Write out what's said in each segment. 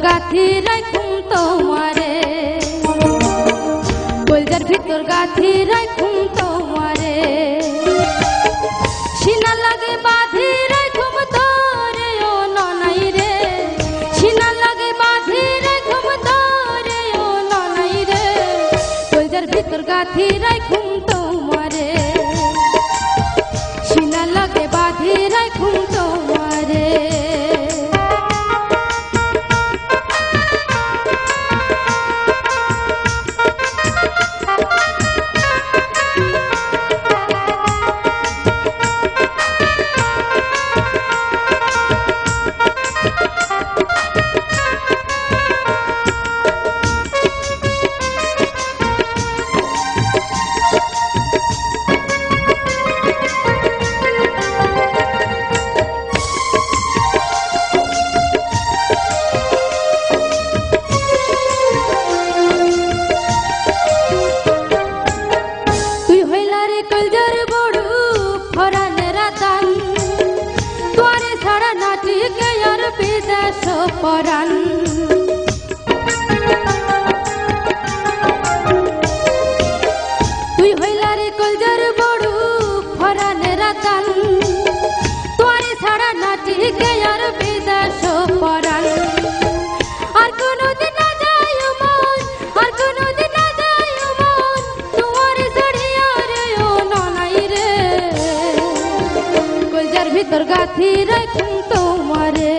গাথি রাখুম তোমারে, কলজার ভিতর গাথি রাখুম তোমারে, সিনা লাগে বাঁধি রাখুম তোরে ও ননাই রে, সিনা লাগে বাঁধি রাখুম তোরে ও ননাই রে, কলজার ভিতর গাথি রাখুম তোমারে, সিনা লাগে বাঁধি রাখুম তোমারে। পরাণ তুই হইলা রে কলজার বড় ফরানের রাতান, তোরে ছাড়া নাটিকে আর বিদেশ পরাণ। আর কোনদিন না যায় মন, আর কোনদিন না যায় মন, তোমার জড়িয়া রে ও ননাই রে, কলজার ভিতর গাথি রাখুম তোমারে,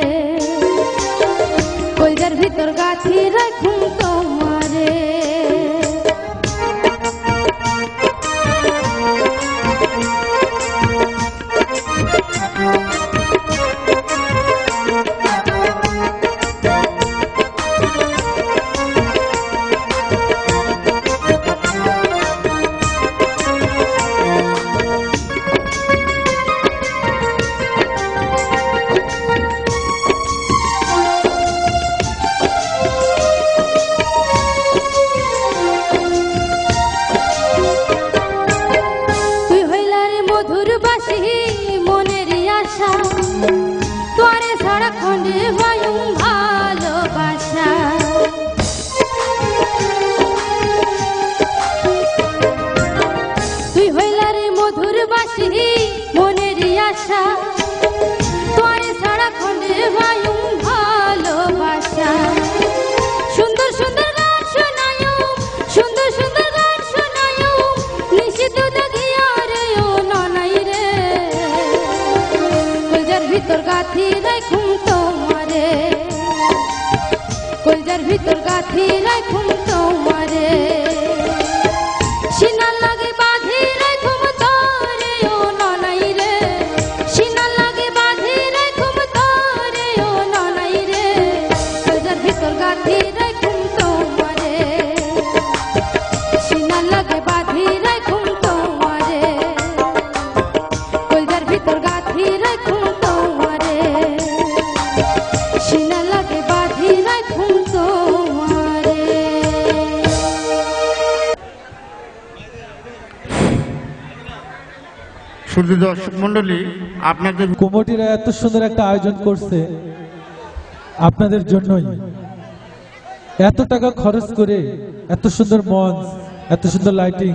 কলজার ভিতর গাথি রাখুম তোমারে। তোরে ছাড়া খন্ডে বায়ুম ভালোবাসা, তুই হইলা রে মধুর বাসি মনের আশা, তোরে ছাড়া খন্ডে বায়ুম ভালোবাসা। সুন্দর সুন্দর গান শোনায়ো, সুন্দর সুন্দর গান শোনায়ো, নিষিদ্ধ দেখিয়া রে ও ননাই রে, কলজার ভিতর গাথি রাখুম তোমারে, কলজার ভিতর গাথি রাখুম তোমারে, সিনা লাগে বাঁধি রাখুম তোরে ও ননাই রে, সিনা লাগে বাঁধি রাখুম তোরে ও ননাই রে, কলজার ভিতর গাথি রাখুম তোমারে, সিনা লাগে বাঁধি রাখুম তোমারে, কলজার ভিতর গাথি রাখুম তোমারে, সিনা লাগে বাঁধি রাখুম তোমারে। শুধু দর্শক মন্ডলী, আপনাদের কমিটিরা এত সুন্দর একটা আয়োজন করছে আপনাদের জন্যই, এত টাকা খরচ করে এত সুন্দর মঞ্চ, এত সুন্দর লাইটিং।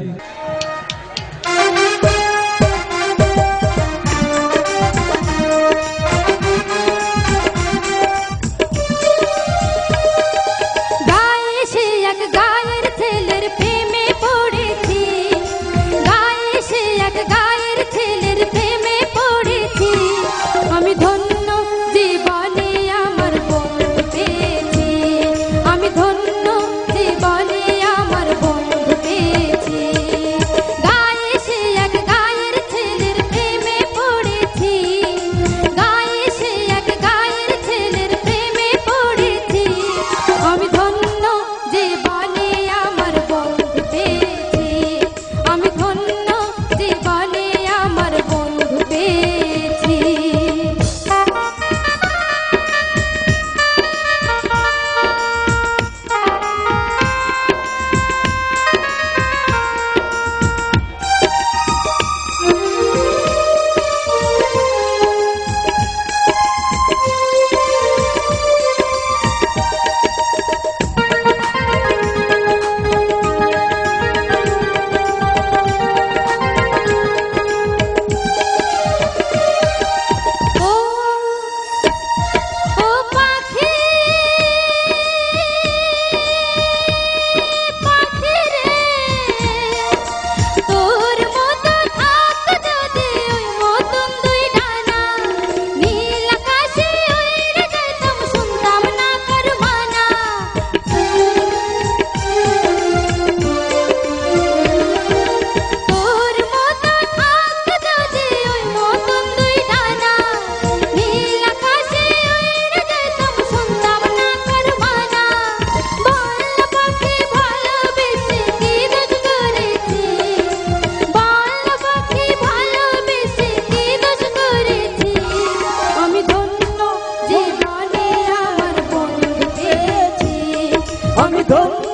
গায়ে সে এক গায়ের ছেলের প্রেমে পড়েছি, গায়ে সে এক গায়ের ছেলের প্রেমে পড়েছি, আমি ধন্য জীবনে আমার বন্ধু পেয়েছি, আমি ধন্য জীবনে আমার বন্ধু পেয়েছি। আমি ধন্য